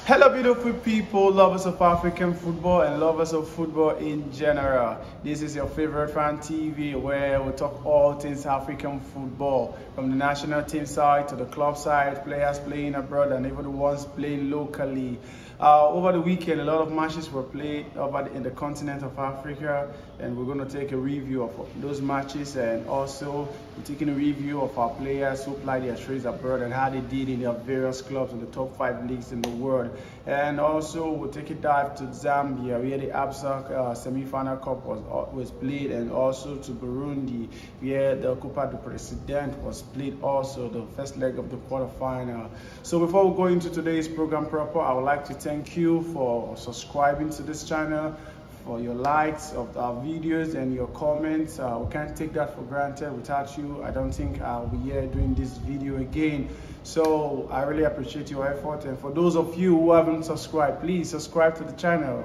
Hello beautiful people, lovers of African football and lovers of football in general. This is your favorite fan TV where we talk all things African football, from the national team side to the club side, players playing abroad and even the ones playing locally. Over the weekend, a lot of matches were played in the continent of Africa, and we're going to take a review of those matches, and also we're taking a review of our players who played their trades abroad and how they did in their various clubs in the top 5 leagues in the world. And also we'll take a dive to Zambia where the ABSA semi-final cup was played, and also to Burundi where the Copa do Presidente was played, also the first leg of the quarterfinal. So before we go into today's program proper, I would like to thank you for subscribing to this channel, for your likes of our videos and your comments. We can't take that for granted. Without you, I don't think I'll be here doing this video again. So I really appreciate your effort, and for those of you who haven't subscribed, please subscribe to the channel,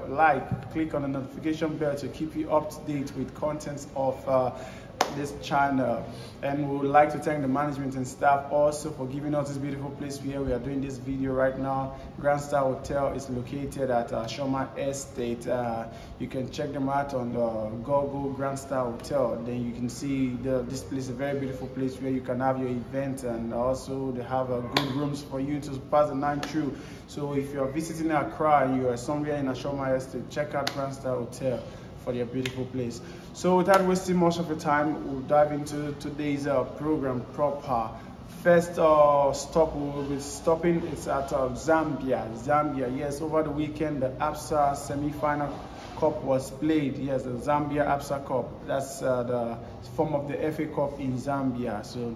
click on the notification bell to keep you up to date with contents of this channel. And we would like to thank the management and staff also for giving us this beautiful place where we are doing this video right now. Grand Star Hotel is located at Shoma Estate. You can check them out on the Google Grand Star Hotel. Then you can see this place is a very beautiful place where you can have your event, and also they have good rooms for you to pass the night through. So if you are visiting Accra and you are somewhere in Shoma Estate, check out Grand Star Hotel for their beautiful place. So without wasting much of your time, we'll dive into today's program proper. First stop we'll be stopping is at Zambia. Yes, over the weekend the ABSA semi-final cup was played. Yes, the Zambia ABSA Cup. That's the form of the FA Cup in Zambia. So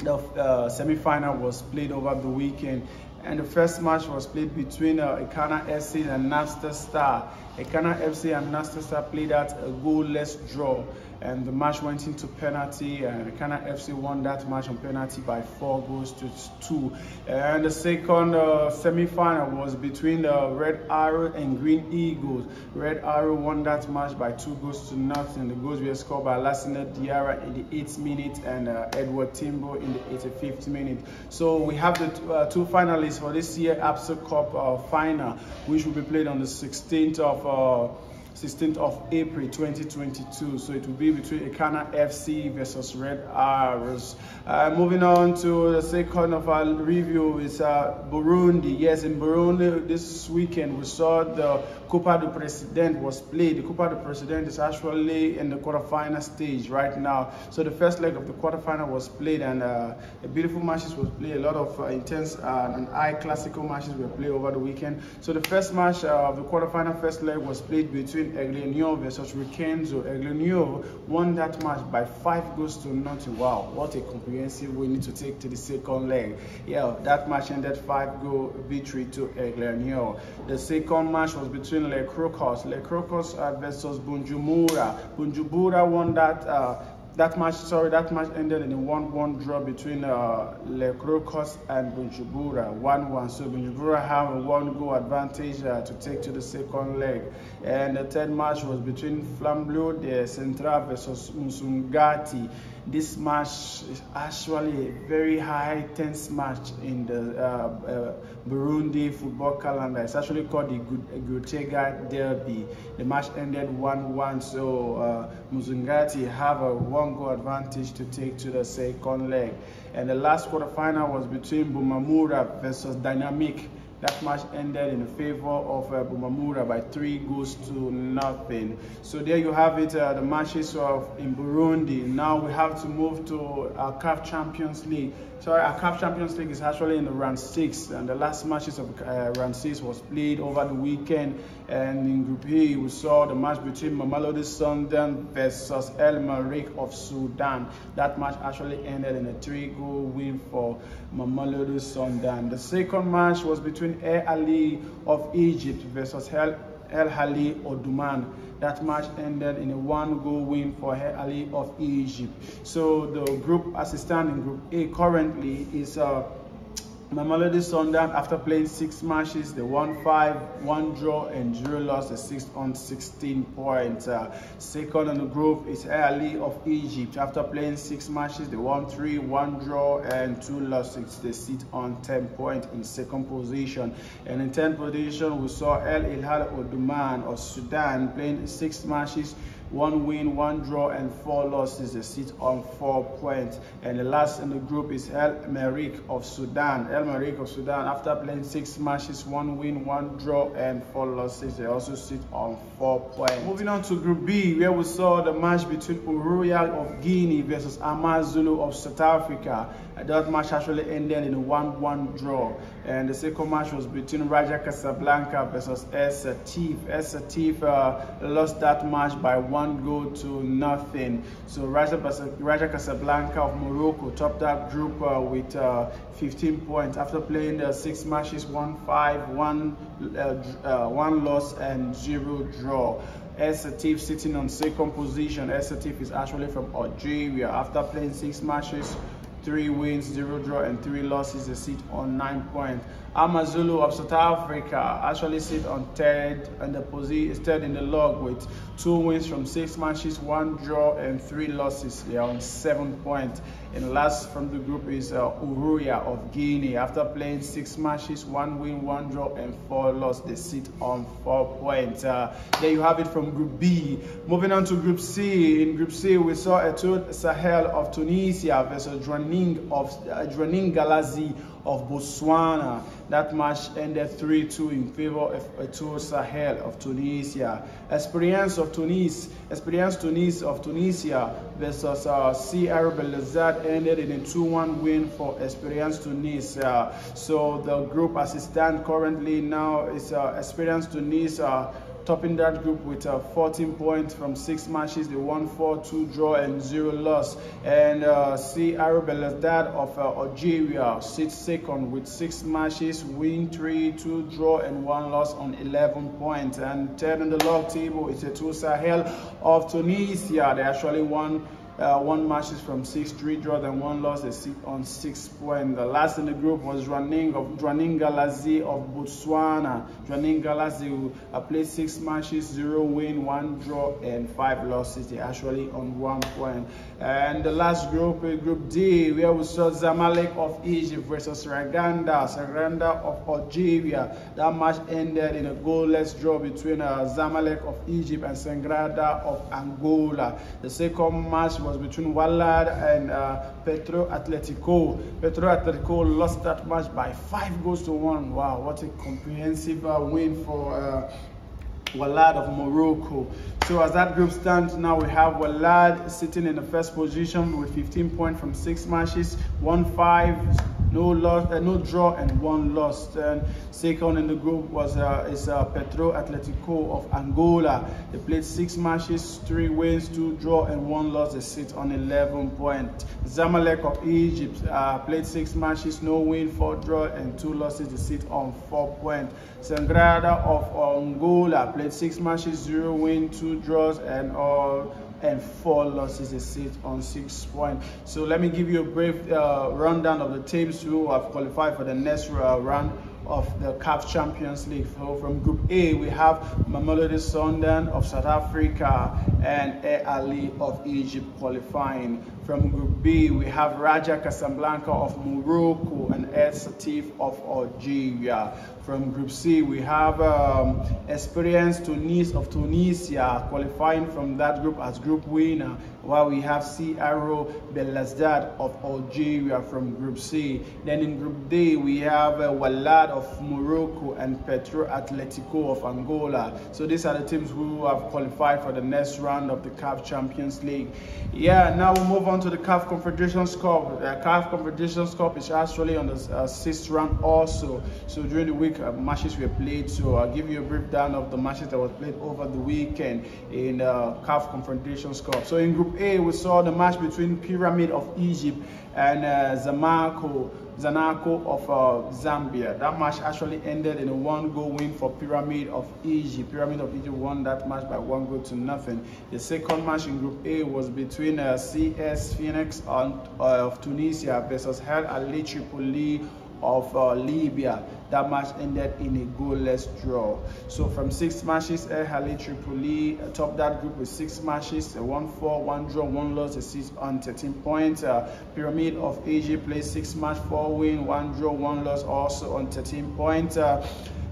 the semi-final was played over the weekend, and the first match was played between Ekana FC and Napster Star. Ekana FC and Napster Star played at a goalless draw, and the match went into penalty, and Ekana FC won that match on penalty by 4-2. And the second semi-final was between the Red Arrow and Green Eagles. Red Arrow won that match by 2-0. The goals were scored by Lassina Diarra in the 8th minute and Edward Timbo in the 85th minute. So we have the two finalists for this year ABSA Cup final, which will be played on the 16th of April 2022. So it will be between Ekana FC versus Red Arrows. Moving on to the second of our review is Burundi. Yes, in Burundi this weekend we saw the Copa do Presidente was played. The Copa do Presidente is actually in the quarterfinal stage right now. So the first leg of the quarterfinal was played, and a beautiful matches was played. A lot of intense and high classical matches were played over the weekend. So the first match of the quarterfinal first leg was played between Eglenio versus Rikenzo. Eglenio won that match by 5-0. Wow, what a comprehensive we need to take to the second leg. Yeah, that match ended 5-goal victory to Eglenio. The second match was between Le Crocos versus Bujumbura. Bujumbura won that match ended in a 1-1 draw between Le Crocos and Bujumbura, 1-1. So Bujumbura have a 1-goal advantage to take to the second leg. And the third match was between Flambeau de Central versus Musongati. This match is actually a very high tense match in the Burundi football calendar. It's actually called the Gutega Derby. The match ended 1-1, so Musongati have a 1-goal advantage to take to the second leg. And the last quarterfinal was between Bumamura versus Dynamic. That match ended in favor of Bumamura by 3-0. So there you have it, the matches in Burundi. Now we have to move to our CAF Champions League. Sorry, our CAF Champions League is actually in the round 6, and the last matches of round 6 was played over the weekend. And in Group A, we saw the match between Mamelodi Sundowns versus El Merreikh of Sudan. That match actually ended in a 3-goal win for Mamelodi Sundowns. The second match was between El Ahly of Egypt versus El Ahly Omdurman. That match ended in a 1-goal win for El Ahly of Egypt. So the group as it stands in Group A currently is Mamelodi Sundowns, after playing 6 matches, they won 5, 1 draw and 0 loss. They sit on 16 points. Second in the group is Al Ahly of Egypt. After playing 6 matches, they won 3, 1 draw and 2 losses. They sit on 10 points in second position. And in 10th position, we saw Al Hilal Omdurman of Sudan playing 6 matches, 1 win, 1 draw and 4 losses. They sit on 4 points. And the last in the group is El Merreikh of Sudan. El Merreikh of Sudan, after playing 6 matches, 1 win, 1 draw and 4 losses. They also sit on 4 points. Moving on to Group B, where we saw the match between Uruya of Guinea versus Amazulu of South Africa. That match actually ended in a 1-1 draw. And the second match was between Raja Casablanca versus Es Setif. Es Setif lost that match by 1 goal to nothing. So Raja Casablanca of Morocco topped that group with 15 points after playing 6 matches, 1-5, 1 loss and 0 draw. Es Setif sitting on second position. Es Setif is actually from Algeria. After playing 6 matches, 3 wins, 0 draw and 3 losses, they sit on 9 points. Amazulu of South Africa actually sit on third in the log with 2 wins from 6 matches, 1 draw and 3 losses. They are on 7 points. And last from the group is Uruya of Guinea. After playing 6 matches, 1 win, 1 draw and 4 losses, they sit on 4 points. There you have it from Group B. Moving on to Group C. In Group C, we saw Etoile Sahel of Tunisia versus Jwaneng Galaxy of Botswana. That match ended 3-2 in favor of Etoile Sahel of Tunisia. Esperance Tunis of Tunisia versus CR Belouizdad ended in a 2-1 win for Esperance Tunis. So the group as it stands currently now is Esperance Tunis topping that group with 14 points from 6 matches. They won 4, 2 draw and 0 loss. And CR Belouizdad of Algeria sits second with 6 matches, win 3, 2 draw and 1 loss on 11 points. And third in the log table is Etoile Sahel of Tunisia. They actually won 1 matches from 6, 3 draws and 1 loss. They sit on 6 points. The last in the group was Jwaneng Galaxy of Botswana. Jwaneng Galaxy played 6 matches, 0 win, 1 draw and 5 losses. They actually on 1 point. And the last group is Group D, where we saw Zamalek of Egypt versus Saranda of Algeria. That match ended in a goalless draw between Zamalek of Egypt and Sangrada of Angola. The second match was between Walad and Petro Atletico. Petro Atletico lost that match by 5 goals to 1. Wow, what a comprehensive win for Walad of Morocco. So as that group stands now, we have Walad sitting in the first position with 15 points from 6 matches, 1-5, no draw and 1 loss. And second in the group was Petro Atletico of Angola. They played 6 matches, 3 wins, 2 draw and 1 loss. They sit on 11 points. Zamalek of Egypt played 6 matches, no win, 4 draw and 2 losses. They sit on 4 points. Sangrada of Angola played 6 matches, 0 win, 2 draws and 4 losses. They sit on 6 points. So let me give you a brief rundown of the teams who have qualified for the next round of the CAF Champions League. So from Group A, we have Mamelodi Sundowns of South Africa and Al Ahly of Egypt qualifying. From Group B, we have Raja Casablanca of Morocco and Es Setif of Algeria. From Group C, we have Esperance Tunis of Tunisia qualifying from that group as group winner, while we have CR Belouizdad of Algeria from Group C. Then in Group D, we have Walad of Morocco and Petro Atletico of Angola. So these are the teams who have qualified for the next round of the CAF Champions League. Yeah, now we'll move on to the CAF Confederations Cup. The CAF Confederations Cup is actually on the 6th round also. So during the week, matches were played. So I'll give you a breakdown of the matches that were played over the weekend in CAF Confederations Cup. So in Group A, we saw the match between Pyramid of Egypt and Zanaco of Zambia. That match actually ended in a 1-goal win for Pyramid of Egypt. Pyramid of Egypt won that match by 1 goal to nothing. The second match in Group A was between CS Phoenix of Tunisia versus Al Ahly Tripoli of Libya. That match ended in a goalless draw. So from 6 matches, El Ahly Tripoli topped that group with 6 matches, a 1-4, 1 draw, 1 loss, a sit on 13 points. Pyramid of Egypt played 6 matches, 4 win, 1 draw, 1 loss, also on 13 points.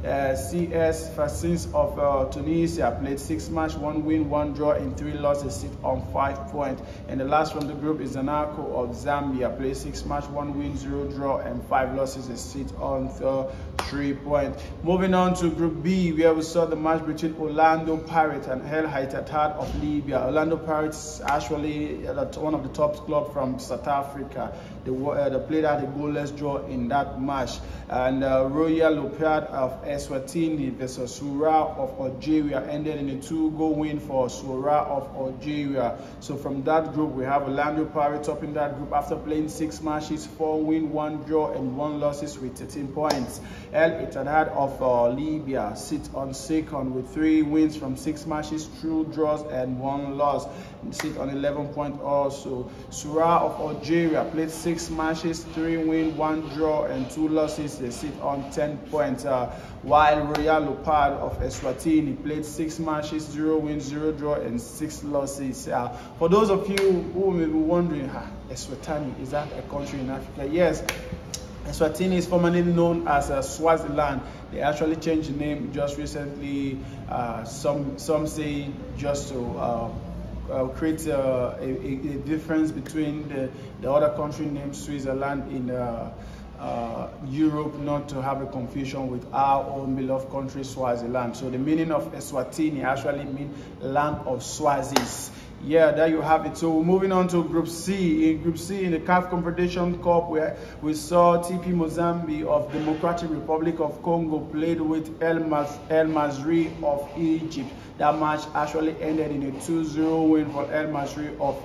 CS Fascins of Tunisia played 6 matches, 1 win, 1 draw, and 3 losses, sit on 5 points. And the last from the group is Zanaco of Zambia, played 6 matches, 1 win, 0 draw, and 5 losses, a sit on 3 points. Moving on to Group B, where we saw the match between Orlando Pirates and El Ittihad of Libya. Orlando Pirates actually one of the top clubs from South Africa. They played out a goalless draw in that match. And Royal Leopard of Eswatini versus Soura of Algeria ended in a 2-goal win for Soura of Algeria. So from that group, we have Orlando Pirates topping that group after playing 6 matches, 4 win, 1 draw, and 1 losses with 13 points. El Ittihad of Libya sits on second with 3 wins from 6 matches, 2 draws, and 1 loss. Sit on 11 points also. Soura of Algeria played 6 matches, 3 wins, 1 draw, and 2 losses. They sit on 10 points. While Royal Leopard of Eswatini played 6 matches, 0 wins, 0 draw, and 6 losses. For those of you who may be wondering, Eswatini, is that a country in Africa? Yes. Eswatini is formerly known as Swaziland. They actually changed the name just recently. Some say just to create a difference between the other country named Switzerland in Europe, not to have a confusion with our own beloved country Swaziland. So the meaning of Eswatini actually means land of Swazis. Yeah, there you have it. So moving on to Group C. In Group C, in the CAF Confederation Cup, where we saw TP Mazembe of Democratic Republic of Congo played with El Masry of Egypt. That match actually ended in a 2-0 win for El Masry of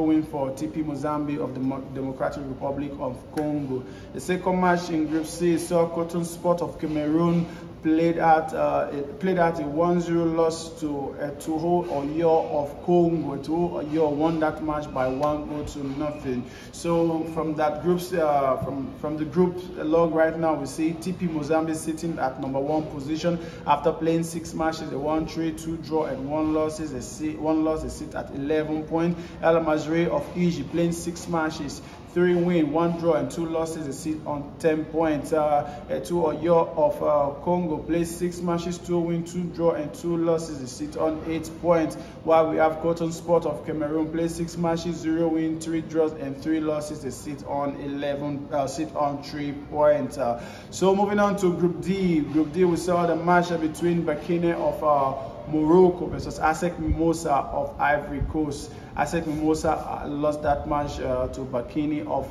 win for TP Mazembe of the Democratic Republic of Congo. The second match in Group C saw Cotton Sport of Cameroon played at a 1-0 loss to Toho Oyo of Congo. Toho Oyo won that match by 1-0. So from that group, from the group log right now, we see TP Mazembe sitting at number 1 position after playing 6 matches, a 1-3, 2 draw, and 1 loss. They sit at 11 points. El Masry of Egypt playing 6 matches, 3 wins, 1 draw, and 2 losses. They sit on 10 points. Toho Oyo of Congo plays 6 matches, 2 wins, 2 draw, and 2 losses. They sit on 8 points. While we have Cotton Sport of Cameroon plays 6 matches, 0 wins, 3 draws, and 3 losses. They sit on 3 points. So moving on to Group D. Group D, we saw the match between Bakine of Morocco versus ASEC Mimosa of Ivory Coast. ASEC Mimosa lost that match to Bakine of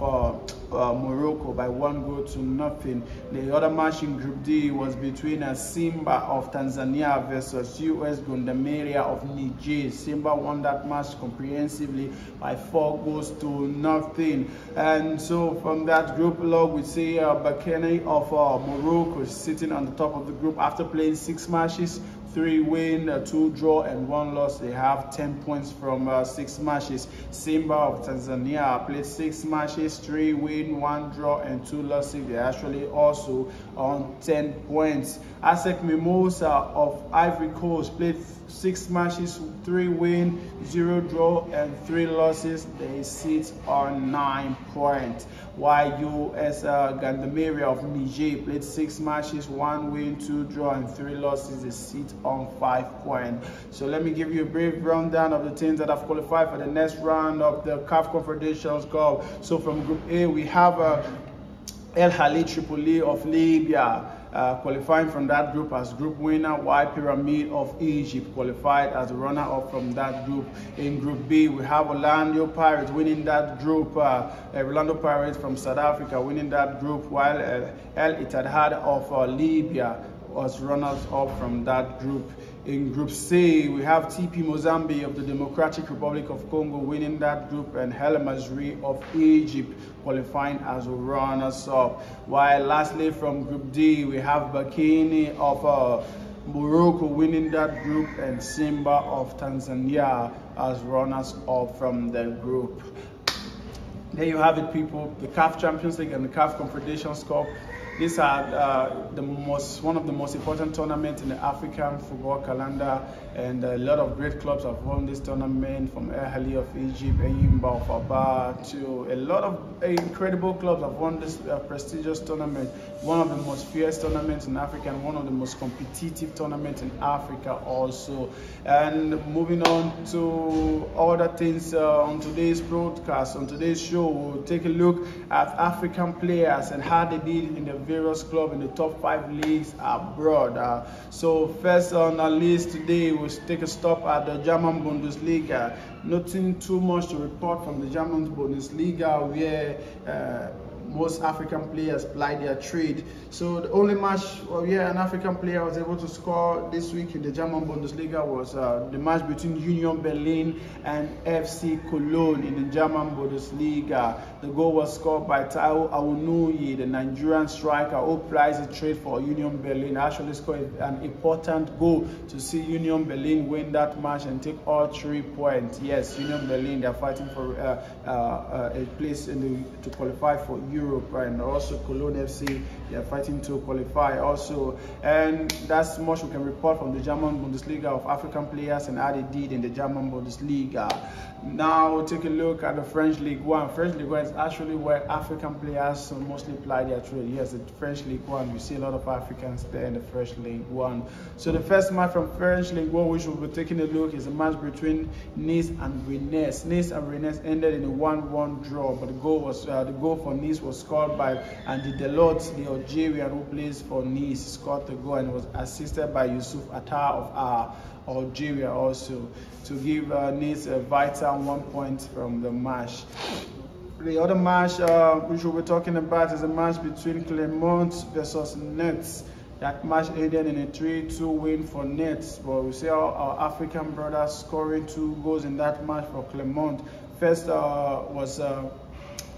Morocco by 1-0. The other match in Group D was between Simba of Tanzania versus US Gendarmerie of Niger. Simba won that match comprehensively by 4-0. And so from that group log, we see Bakine of Morocco sitting on the top of the group after playing 6 matches, 3 wins, 2 draw, and 1 loss. They have 10 points from 6 matches. Simba of Tanzania played 6 matches, 3 wins, 1 draw, and 2 losses. They actually also on 10 points. ASEC Mimosa of Ivory Coast played 6 matches, 3 wins, 0 draw, and 3 losses. They sit on 9 points. While US Gendarmerie of Niger played 6 matches, 1 win, 2 draw, and 3 losses. They sit on 5 points. So let me give you a brief rundown of the teams that have qualified for the next round of the CAF Confederations Cup. So from Group A, we have El Ahly Tripoli of Libya qualifying from that group as group winner, while Pyramid of Egypt qualified as the runner-up from that group. In Group B, we have Orlando Pirates winning that group, Orlando Pirates from South Africa winning that group, while El Ittihad of Libya was runners-up from that group. In Group C, we have TP Mazembe of the Democratic Republic of Congo winning that group, and El Masry of Egypt qualifying as runners-up. While lastly from Group D, we have Bakine of Morocco winning that group, and Simba of Tanzania as runners-up from the group. There you have it, people. The CAF Champions League and the CAF Confederations Cup. These are one of the most important tournaments in the African football calendar, and a lot of great clubs have won this tournament, from El Ahly of Egypt, Enyimba of Aba, to a lot of incredible clubs have won this prestigious tournament. One of the most fierce tournaments in Africa, and one of the most competitive tournaments in Africa also. And moving on to other things on today's broadcast, on today's show, we'll take a look at African players and how they did in the various clubs in the top 5 leagues abroad. So first on our list today, we'll take a stop at the German Bundesliga. Nothing too much to report from the German Bundesliga, where most African players ply their trade. So the only match where an African player was able to score this week in the German Bundesliga was the match between Union Berlin and FC Cologne in the German Bundesliga. The goal was scored by Taiwo Awoniyi, the Nigerian striker who plies a trade for Union Berlin. Actually scored an important goal to see Union Berlin win that match and take all 3 points. Yes, Union Berlin, they're fighting for a place to qualify for Europe, and also Cologne FC, they are fighting to qualify also. And that's much we can report from the German Bundesliga of African players and how they did in the German Bundesliga. Now we'll take a look at the French League One. French League One is actually where African players mostly ply their trade. Yes, the French League One, we see a lot of Africans there in the French League One. So the first match from French League One, which we'll be taking a look, is a match between Nice and Rennes. Nice and Rennes ended in a 1-1 draw, but the goal for Nice was scored by Andy Delort, the Algerian who plays for Nice, scored the goal, and was assisted by Yusuf Attar of Algeria also, to give Nice a vital 1 point from the match. The other match which we'll be talking about is a match between Clermont versus Nantes. That match ended in a 3-2 win for Nantes, but we see our African brothers scoring 2 goals in that match for Clermont. First was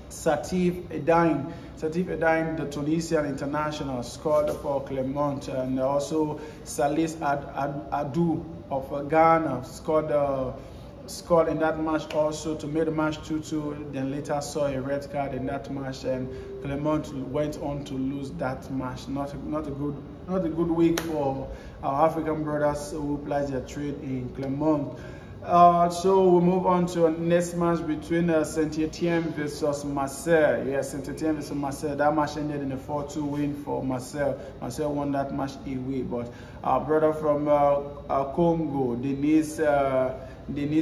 Satif Edain. Satif Edain, the Tunisian international, scored for Clermont, and also Salis Adu of Ghana scored in that match also to make the match 2-2. Then later saw a red card in that match, and Clermont went on to lose that match. Not a good week for our African brothers who ply their trade in Clermont. So we'll move on to our next match between Saint-Etienne versus Marseille. Yes, Saint-Etienne versus Marseille. That match ended in a 4-2 win for Marseille. Marseille won that match away, but our brother from Congo, Denis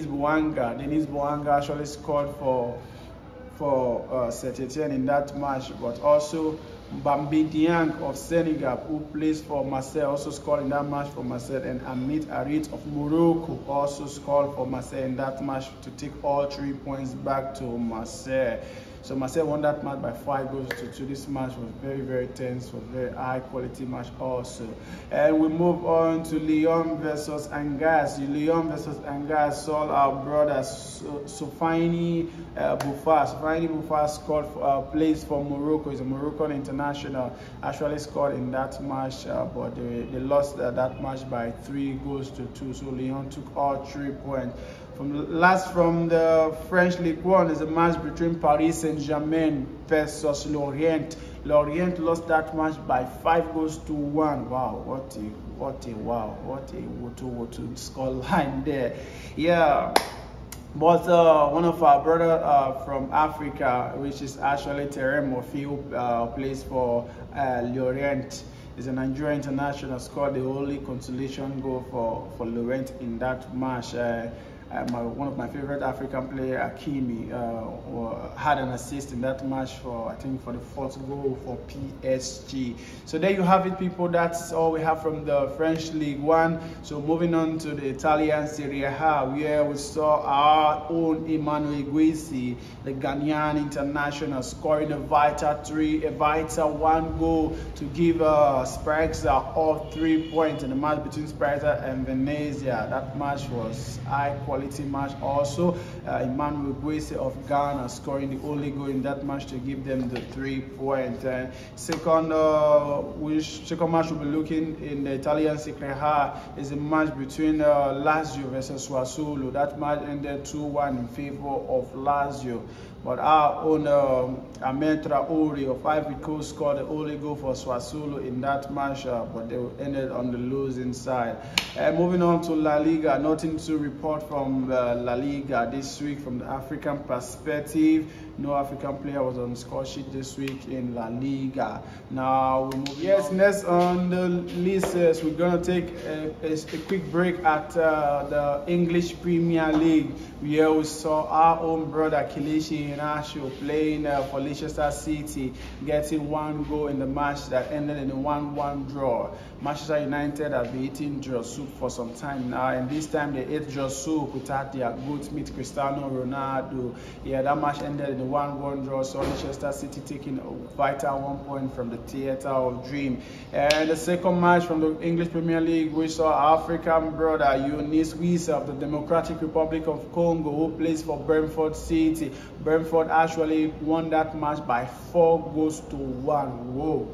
Bouanga actually scored for Saint-Etienne in that match, but also Bambi Dieng of Senegal, who plays for Marseille, also scored in that match for Marseille, and Amit Harit of Morocco also scored for Marseille in that match to take all 3 points back to Marseille. So Marseille won that match by 5 goals to 2. This match was very, very tense, was a very high quality match also. And we move on to Lyon versus Angers. Lyon versus Angers saw our brother Sofiane Bouffa. Sofiane Bouffa scored, plays for Morocco. He's a Moroccan international. Actually scored in that match, but they lost that match by 3 goals to 2. So Lyon took all 3 points. From the French League One is a match between Paris Saint-Germain versus Lorient. Lorient lost that match by 5 goals to 1. Wow, what a score line there. Yeah. But one of our brother from Africa, which is actually Terem Mofi, who plays for Lorient, is a Nigerian international, scored the only consolation goal for Lorient in that match. One of my favorite African players, Hakimi, had an assist in that match for the 4th goal for PSG. So there you have it, people. That's all we have from the French League One. So moving on to the Italian Serie A, where we saw our own Emmanuel Guezi, the Ghanaian international, scoring a vital 1 goal to give Sparta all 3 points in the match between Sparta and Venezia. That match was high quality match also. Emmanuel Guezi of Ghana scoring the only goal in that match to give them the 3 points. Second match we'll be looking in the Italian Serie A is a match between Lazio versus Sassuolo. That match ended 2-1 in favor of Lazio. But our own Ahmed Traore of Ivory Coast scored the only goal for Swazulu in that match, but they ended on the losing side. Moving on to La Liga, nothing to report from La Liga this week from the African perspective. No African player was on the score sheet this week in La Liga. Now, next on the list is we're going to take a quick break at the English Premier League, where we saw our own brother Kelechi Iheanacho playing for Leicester City, getting one goal in the match that ended in a 1-1 draw. Manchester United have been eating draw soup for some time now, and this time they ate draw soup without their goatmeat Cristiano Ronaldo. Yeah, that match ended in a 1-1 draw, so Leicester City taking a vital 1 point from the theatre of dream. And the second match from the English Premier League, we saw our African brother Younes Wissa of the Democratic Republic of Congo, who plays for Brentford City. Brentford actually won that match by 4 goals to 1. Whoa.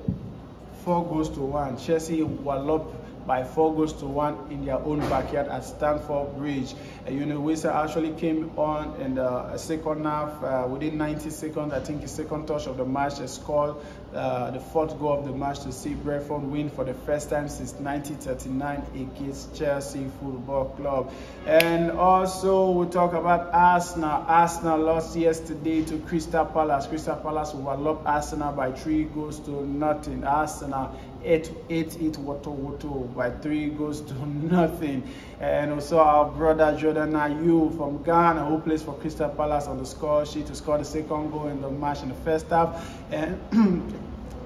4 goals to 1. Chelsea walloped by 4 goals to 1 in their own backyard at Stamford Bridge. Younes Wissa actually came on in the second half. Within 90 seconds, I think the second touch of the match, they scored the 4th goal of the match to see Brentford win for the first time since 1939 against Chelsea Football Club. And also we talk about Arsenal. Arsenal lost yesterday to Crystal Palace. Crystal Palace walloped Arsenal by 3 goals to nothing. Arsenal ate Woto by 3 goals to nothing. And also our brother Jordan Ayew from Ghana, who plays for Crystal Palace, on the score sheet to score the 2nd goal in the match in the first half. And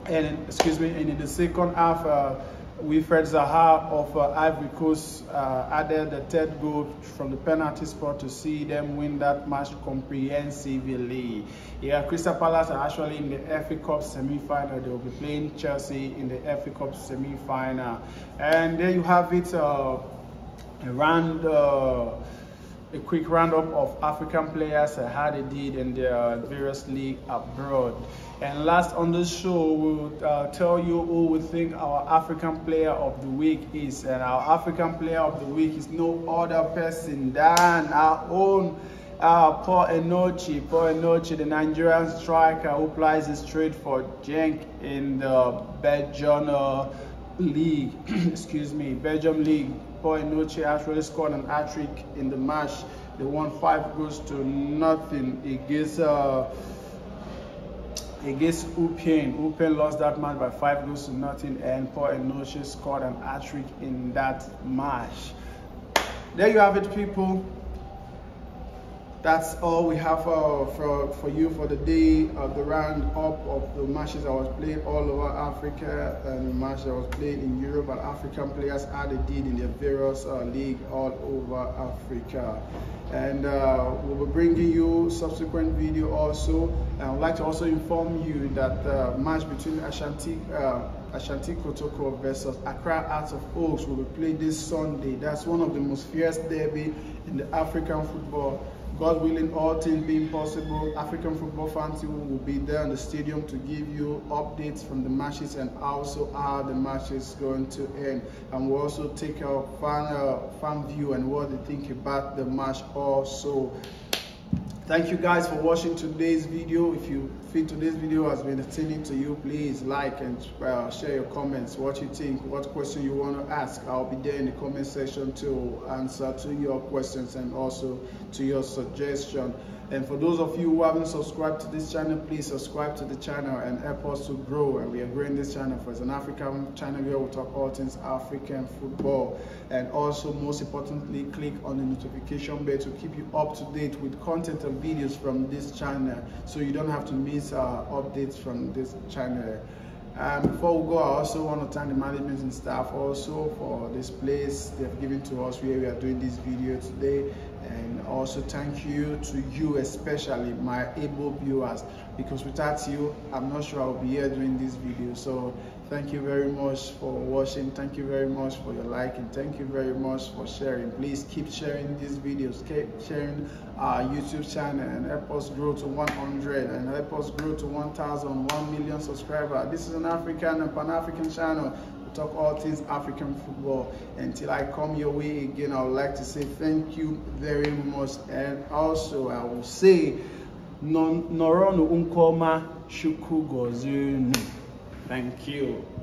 in the second half, Wilfred Zaha of Ivory Coast added the 3rd goal from the penalty spot to see them win that match comprehensively. Yeah, Crystal Palace are actually in the FA Cup semi-final. They will be playing Chelsea in the FA Cup semi-final. And there you have it, a quick roundup of African players and how they did in their various leagues abroad. And last on the show, we'll tell you who we think our African player of the week is. And our African player of the week is no other person than our own Paul Enochi. Paul Enochi, the Nigerian striker who plays his trade for Genk in the Belgian league. Excuse me, Belgium league. Paul Enochi actually scored an hat-trick in the match. They won 5 goals to nothing against Upen. Upen lost that match by 5 goals to nothing, and Paul Enochi scored an hat-trick in that match. There you have it, people. That's all we have for you for the day of the round up of the matches that was played all over Africa and the match that was played in Europe, and African players how they did in their various leagues all over Africa. And we'll be bringing you subsequent video also. And I would like to also inform you that the match between Ashanti Kotoko versus Accra Hearts of Oaks will be played this Sunday. That's one of the most fierce derby in the African football. God willing, all things being possible, African football fans will be there in the stadium to give you updates from the matches and also how the match is going to end. And we'll also take our fan view and what they think about the match also. Thank you guys for watching today's video. If you feel today's video has been entertaining to you, please like and share your comments, what you think, what question you want to ask. I'll be there in the comment section to answer to your questions and also to your suggestion. And for those of you who haven't subscribed to this channel, please subscribe to the channel and help us to grow. And we are growing this channel for it's an African channel where we talk all things African football. And also, most importantly, click on the notification bell to keep you up to date with content and videos from this channel, so you don't have to miss updates from this channel. Before we go, I also want to thank the management and staff also for this place they've given to us where we are doing this video today. And also thank you to you, especially my able viewers, because without you, I'm not sure I'll be here doing this video. So thank you very much for watching. Thank you very much for your liking. Thank you very much for sharing. Please keep sharing these videos, keep sharing our YouTube channel and help us grow to 100 and help us grow to 1,000, 1 million subscribers. This is an African and Pan-African channel. Talk all things African football. Until I come your way again, I would like to say thank you very much, and also I will say Noronu Unkoma Shuku Gozunu. Thank you.